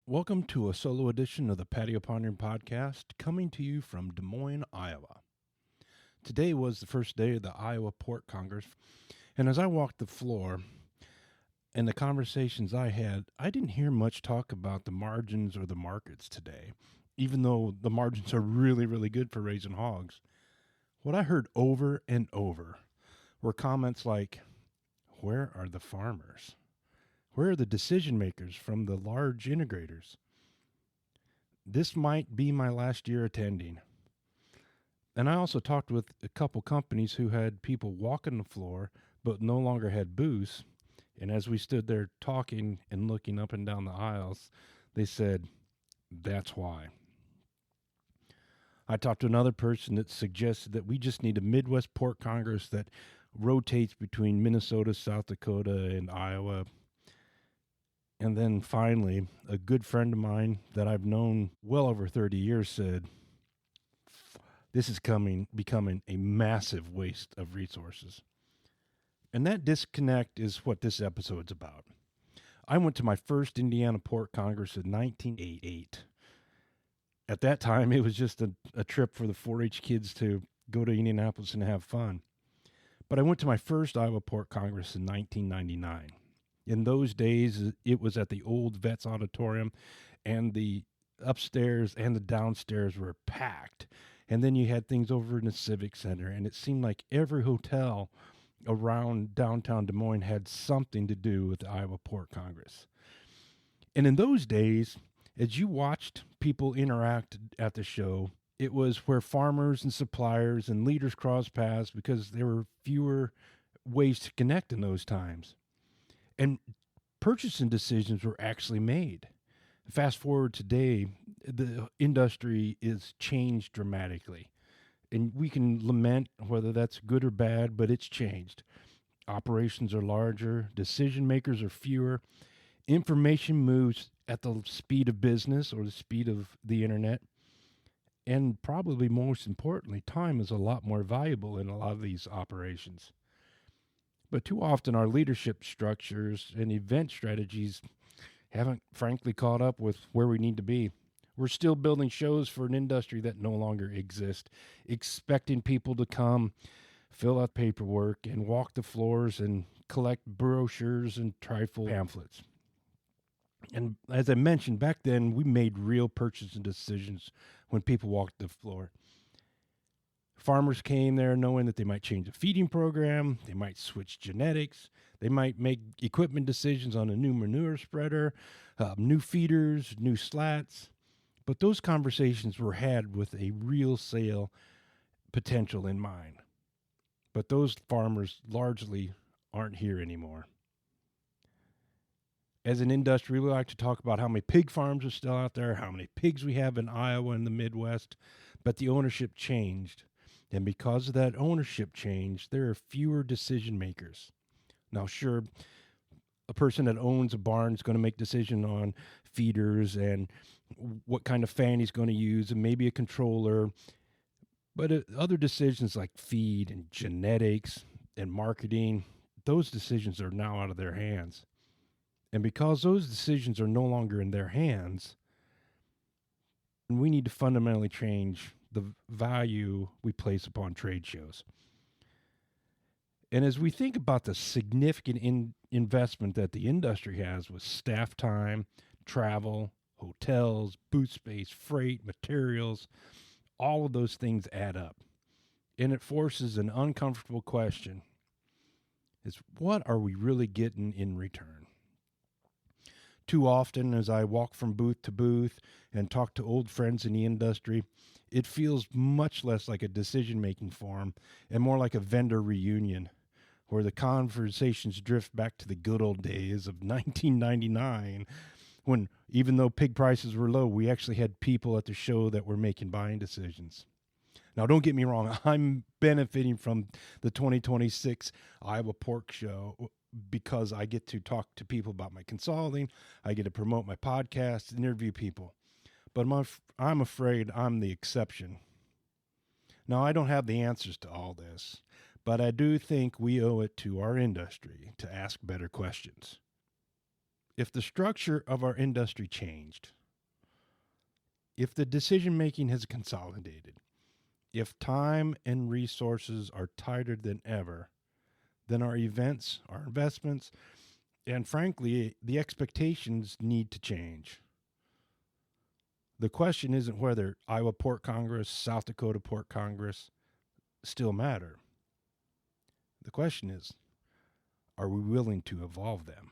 Welcome to a solo edition of the Patio Pondering Podcast, coming to you from Des Moines, Iowa. Today was the first day of the Iowa Pork Congress, and as I walked the floor and the conversations I had, I didn't hear much talk about the margins or the markets today, even though the margins are really, really good for raising hogs. What I heard over and over were comments like, "Where are the farmers? Where are the decision makers from the large integrators? This might be my last year attending." And I also talked with a couple companies who had people walking the floor but no longer had booths. And as we stood there talking and looking up and down the aisles, they said, "That's why." I talked to another person that suggested that we just need a Midwest Pork Congress that rotates between Minnesota, South Dakota, and Iowa. And then finally, a good friend of mine that I've known well over 30 years said, "This is becoming a massive waste of resources." And that disconnect is what this episode's about. I went to my first Indiana Pork Congress in 1988. At that time, it was just a trip for the 4-H kids to go to Indianapolis and have fun. But I went to my first Iowa Pork Congress in 1999. In those days, it was at the old Vets Auditorium, and the upstairs and the downstairs were packed. And then you had things over in the Civic Center, and it seemed like every hotel around downtown Des Moines had something to do with the Iowa Pork Congress. And in those days, as you watched people interact at the show, it was where farmers and suppliers and leaders crossed paths because there were fewer ways to connect in those times. And purchasing decisions were actually made. Fast forward today, the industry is changed dramatically. And we can lament whether that's good or bad, but it's changed. Operations are larger, decision makers are fewer, information moves at the speed of business or the speed of the internet. And probably most importantly, time is a lot more valuable in a lot of these operations. But too often, our leadership structures and event strategies haven't, frankly, caught up with where we need to be. We're still building shows for an industry that no longer exists, expecting people to come, fill out paperwork, and walk the floors and collect brochures and trifle pamphlets. And as I mentioned, back then, we made real purchasing decisions when people walked the floor. Farmers came there knowing that they might change the feeding program, they might switch genetics, they might make equipment decisions on a new manure spreader, new feeders, new slats. But those conversations were had with a real sale potential in mind. But those farmers largely aren't here anymore. As an industry, we like to talk about how many pig farms are still out there, how many pigs we have in Iowa and the Midwest, but the ownership changed. And because of that ownership change, there are fewer decision makers. Now, sure, a person that owns a barn is going to make decision on feeders and what kind of fan he's going to use and maybe a controller. But other decisions like feed and genetics and marketing, those decisions are now out of their hands. And because those decisions are no longer in their hands, we need to fundamentally change the value we place upon trade shows. And as we think about the significant investment that the industry has with staff time, travel, hotels, booth space, freight, materials, all of those things add up. And it forces an uncomfortable question. Is what are we really getting in return? Too often, as I walk from booth to booth and talk to old friends in the industry, it feels much less like a decision-making forum and more like a vendor reunion, where the conversations drift back to the good old days of 1999, when even though pig prices were low, we actually had people at the show that were making buying decisions. Now, don't get me wrong, I'm benefiting from the 2026 Iowa Pork Show because I get to talk to people about my consulting, I get to promote my podcast, interview people. But I'm afraid I'm the exception. Now, I don't have the answers to all this, but I do think we owe it to our industry to ask better questions. If the structure of our industry changed, if the decision making has consolidated, if time and resources are tighter than ever, then our events, our investments, and frankly, the expectations need to change. The question isn't whether Iowa Port Congress, South Dakota Port Congress still matter. The question is, are we willing to evolve them?